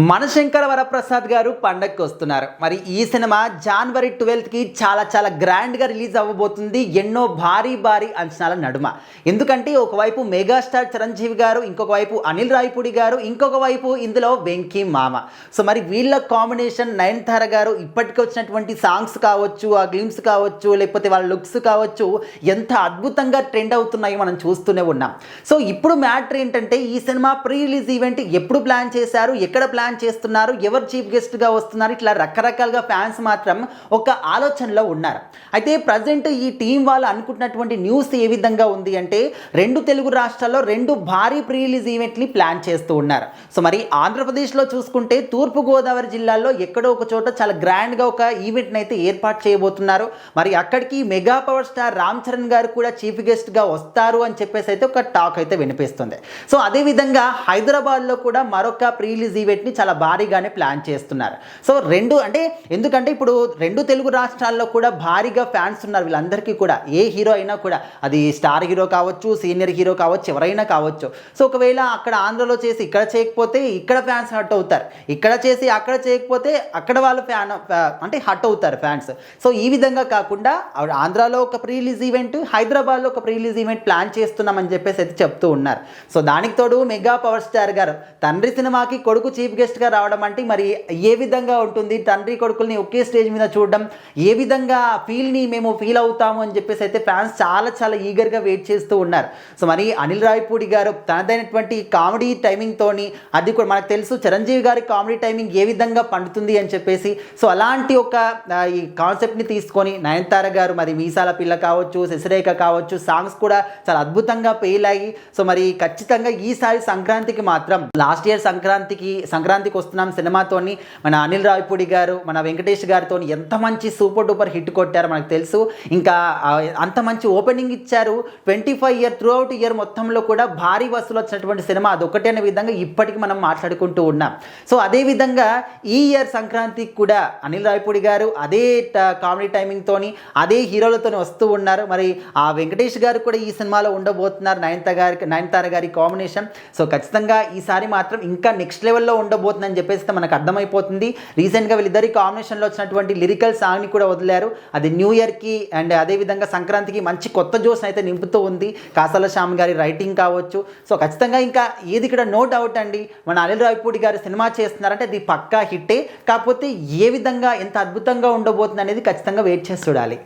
మనశంకర వరప్రసాద్ గారు పండగకి వస్తున్నారు. మరి ఈ సినిమా జనవరి 12కి చాలా గ్రాండ్గా రిలీజ్ అవ్వబోతుంది. ఎన్నో భారీ అంచనాల నడుమ. ఎందుకంటే ఒకవైపు మెగాస్టార్ చిరంజీవి గారు, ఇంకొక వైపు అనిల్ రావిపూడి గారు, ఇంకొక వైపు ఇందులో వెంకీ మామ. సో మరి వీళ్ళ కాంబినేషన్ నయనతార గారు ఇప్పటికి వచ్చినటువంటి సాంగ్స్ కావచ్చు, ఆ గ్లిమ్స్ కావచ్చు, లేకపోతే వాళ్ళ లుక్స్ కావచ్చు, ఎంత అద్భుతంగా ట్రెండ్ అవుతున్నాయో మనం చూస్తూనే ఉన్నాం. సో ఇప్పుడు మ్యాటర్ ఏంటంటే ఈ సినిమా ప్రీ రిలీజ్ ఈవెంట్ ఎప్పుడు ప్లాన్ చేశారు, ఎక్కడ ప్లాన్ చేస్తున్నారు, ఎవరు చీఫ్ గెస్ట్గా వస్తున్నారు, ఇట్లా రకరకాలుగా ఫ్యాన్స్ మాత్రం ఒక ఆలోచనలో ఉన్నారు. అయితే ప్రజెంట్ ఈ టీం వాళ్ళు అనుకుంటున్నటువంటి న్యూస్ ఏ విధంగా ఉంది అంటే 2 తెలుగు రాష్ట్రాల్లో 2 భారీ ప్రీ రిలీజ్ ఈవెంట్ని ప్లాన్ చేస్తూ ఉన్నారు. సో మరి ఆంధ్రప్రదేశ్లో చూసుకుంటే తూర్పుగోదావరి జిల్లాలో ఎక్కడో ఒక చోట చాలా గ్రాండ్గా ఒక ఈవెంట్ని అయితే ఏర్పాటు చేయబోతున్నారు. మరి అక్కడికి mega power star Ram Charan గారు కూడా చీఫ్ గెస్ట్గా వస్తారు అని చెప్పేసి అయితే ఒక టాక్ అయితే వినిపిస్తుంది. సో అదేవిధంగా హైదరాబాద్లో కూడా మరొక ప్రీ రిలీజ్ ఈవెంట్ని చాలా భారీగానే ప్లాన్ చేస్తున్నారు. సో ఎందుకంటే ఇప్పుడు 2 తెలుగు రాష్ట్రాల్లో కూడా భారీగా ఫ్యాన్స్ ఉన్నారు. వీళ్ళందరికీ కూడా ఏ హీరో అయినా కూడా, అది స్టార్ హీరో కావచ్చు, సీనియర్ హీరో కావచ్చు, ఎవరైనా కావచ్చు. సో ఒకవేళ అక్కడ ఆంధ్రలో చేసి ఇక్కడ చేయకపోతే ఇక్కడ ఫ్యాన్స్ హర్ట్ అవుతారు, ఇక్కడ చేసి అక్కడ చేయకపోతే అక్కడ వాళ్ళు హర్ట్ అవుతారు ఫ్యాన్స్. సో ఈ విధంగా కాకుండా ఆంధ్రాలో ఒక ప్రీ రిలీజ్ ఈవెంట్, హైదరాబాద్లో ఒక ప్రీ రిలీజ్ ఈవెంట్ ప్లాన్ చేస్తున్నామని చెప్పేసి అయితే చెప్తూ ఉన్నారు. సో దానికి తోడు మెగా పవర్ స్టార్ గారు తండ్రి సినిమాకి కొడుకు చీఫ్ గెస్ట్గా రావడం అంటే మరి ఏ విధంగా ఉంటుంది, తండ్రి కొడుకుల్ని ఒకే స్టేజ్ మీద చూడడం, ఏ విధంగా మేము ఫీల్ అవుతాము అని చెప్పేసి అయితే ఫ్యాన్స్ చాలా ఈగర్గా వెయిట్ చేస్తూ ఉన్నారు. సో మరి అనిల్ రావిపూడి గారు తనదైనటువంటి కామెడీ టైమింగ్తోని, అది కూడా మనకు తెలుసు చిరంజీవి గారి కామెడీ టైమింగ్ ఏ విధంగా పండుతుంది అని చెప్పేసి, సో అలాంటి ఒక ఈ కాన్సెప్ట్ని తీసుకొని నయనతార గారు మరి మీసాల పిల్ల కావచ్చు, శశిరేఖ కావచ్చు, సాంగ్స్ కూడా చాలా అద్భుతంగా పేలాయి. సో మరి ఖచ్చితంగా ఈసారి సంక్రాంతికి మాత్రం లాస్ట్ ఇయర్ సంక్రాంతికి వస్తున్నాం సినిమాతోని మన అనిల్ రావిపూడి గారు, మన వెంకటేష్ గారితో ఎంత మంచి సూపర్ డూపర్ హిట్ కొట్టారు మనకు తెలుసు. ఇంకా అంత మంచి ఓపెనింగ్ ఇచ్చారు. 25 ఇయర్ త్రూ అవుట్ ఇయర్ మొత్తంలో కూడా భారీ వసూలు వచ్చినటువంటి సినిమా అదొకటే అనే విధంగా ఇప్పటికి మనం మాట్లాడుకుంటూ ఉన్నాం. సో అదేవిధంగా ఈ ఇయర్ సంక్రాంతికి కూడా అనిల్ రావిపూడి గారు అదే కామెడీ టైమింగ్తోని అదే హీరోలతో వస్తూ ఉన్నారు. మరి ఆ వెంకటేష్ గారు కూడా ఈ సినిమాలో ఉండబోతున్నారు, నయనతార గారి కాంబినేషన్. సో ఖచ్చితంగా ఈసారి మాత్రం ఇంకా నెక్స్ట్ లెవెల్లో ఉండబోతుందని చెప్పేసి మనకు అర్థమైపోతుంది. రీసెంట్గా వీళ్ళిద్దరి కాంబినేషన్లో వచ్చినటువంటి లిరికల్ సాంగ్ని కూడా వదిలారు. అది న్యూ ఇయర్కి అండ్ అదేవిధంగా సంక్రాంతికి మంచి కొత్త జోస్ని అయితే నింపుతూ ఉంది. కాసాల శ్యామ్ గారి రైటింగ్ కావచ్చు. సో ఖచ్చితంగా ఇంకా ఏది ఇక్కడ నో డౌట్ అండి, మన అనిల్ రావిపూడి గారు సినిమా చేస్తున్నారంటే అది పక్కా హిట్టే. కాకపోతే ఏ విధంగా ఎంత అద్భుతంగా ఉండబోతుంది అనేది ఖచ్చితంగా వెయిట్ చేసి చూడాలి.